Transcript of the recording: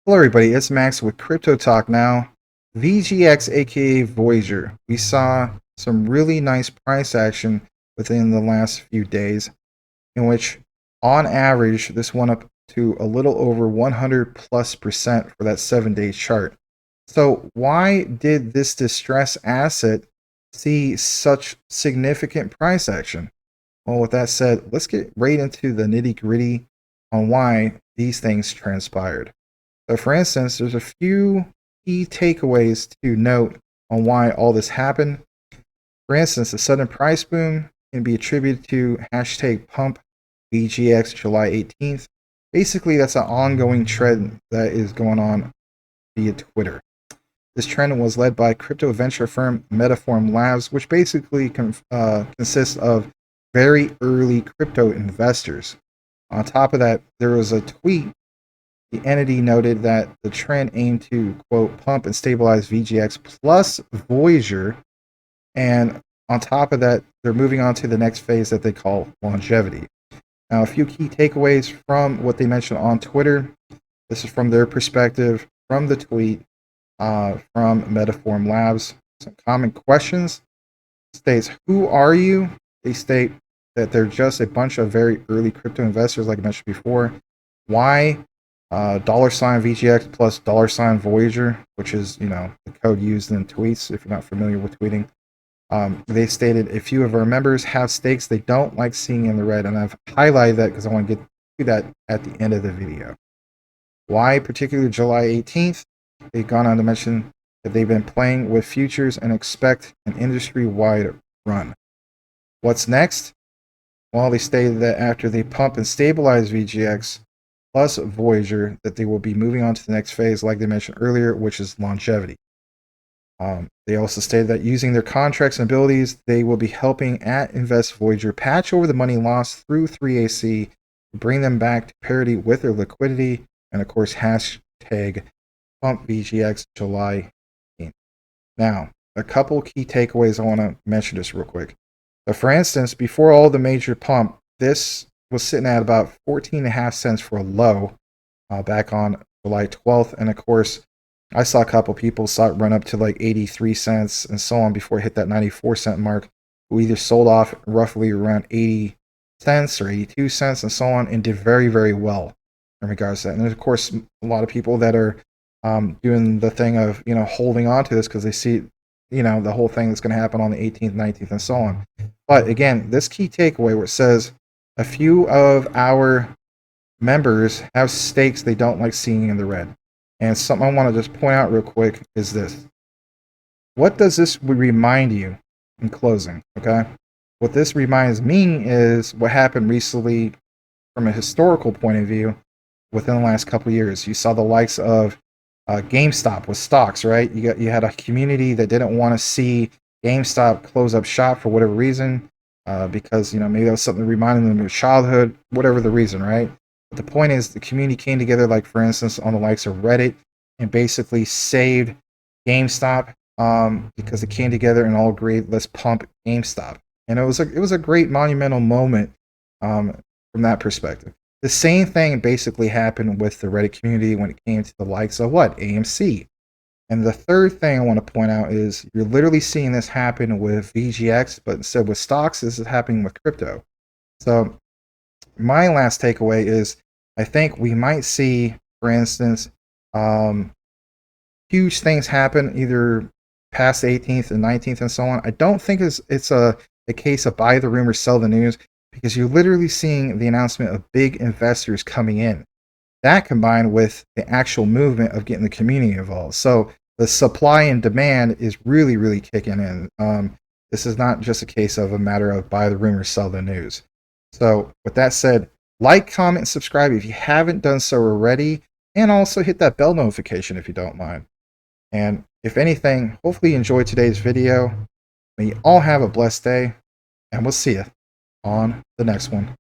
Hello, everybody. It's Max with Crypto Talk now. VGX, aka Voyager. We saw some really nice price action within the last few days, in which, on average, this went up to a little over 100+% for that 7-day chart. So, why did this distressed asset see such significant price action? Well, with that said, let's get right into the nitty gritty on why these things transpired. So, for instance, there's a few key takeaways to note on why all this happened. For instance, the sudden price boom can be attributed to hashtag pump VGX July 18th. Basically, that's an ongoing trend that is going on via Twitter. This trend was led by crypto venture firm Metaform Labs, which basically consists of very early crypto investors. On top of that, there was a tweet. The entity noted that the trend aimed to, quote, pump and stabilize VGX plus Voyager. And on top of that, they're moving on to the next phase that they call longevity. Now, a few key takeaways from what they mentioned on Twitter. This is from their perspective, from the tweet, from Metaform Labs. Some common questions states, who are you? They state that they're just a bunch of very early crypto investors, like I mentioned before. Why $ VGX plus $ Voyager, which is, the code used in tweets if you're not familiar with tweeting. They stated a few of our members have stakes they don't like seeing in the red, and I've highlighted that because I want to get to that at the end of the video. Why particularly July 18th? They've gone on to mention that they've been playing with futures and expect an industry-wide run. What's next? Well, they stated that after they pump and stabilize VGX plus Voyager, that they will be moving on to the next phase, like they mentioned earlier, which is longevity. They also stated that using their contracts and abilities, they will be helping Invest Voyager patch over the money lost through 3AC, bring them back to parity with their liquidity, and of course, hashtag pump VGX July 18th. Now, a couple key takeaways I want to mention this real quick. So for instance, before all the major pump, this was sitting at about 14.5 cents for a low back on July 12th. And of course, I saw a couple people saw it run up to like 83 cents and so on before it hit that 94-cent mark, who either sold off roughly around 80 cents or 82 cents and so on, and did very, very well in regards to that. And there's, of course, a lot of people that are doing the thing of, holding on to this because they see, the whole thing that's going to happen on the 18th, 19th, and so on. But again, this key takeaway where it says a few of our members have stakes they don't like seeing in the red. And something I want to just point out real quick is this. What does this remind you in closing? Okay. What this reminds me is what happened recently from a historical point of view within the last couple of years. You saw the likes of GameStop with stocks, right? You had a community that didn't want to see GameStop close up shop for whatever reason, because maybe that was something that reminded them of their childhood, whatever the reason, right? But the point is, the community came together, like for instance, on the likes of Reddit, and basically saved GameStop because it came together and all agreed, let's pump GameStop, and it was a great monumental moment from that perspective. The same thing basically happened with the Reddit community when it came to the likes of AMC. And the third thing I want to point out is you're literally seeing this happen with VGX, but instead with stocks, this is happening with crypto. So my last takeaway is I think we might see, for instance, huge things happen either past the 18th and 19th and so on. I don't think it's a case of buy the rumor, sell the news, because you're literally seeing the announcement of big investors coming in. That combined with the actual movement of getting the community involved. So the supply and demand is really, really kicking in. This is not just a case of a matter of buy the rumor, sell the news. So with that said, like, comment, and subscribe if you haven't done so already, and also hit that bell notification if you don't mind. And if anything, hopefully you enjoyed today's video. May you all have a blessed day, and we'll see you on the next one.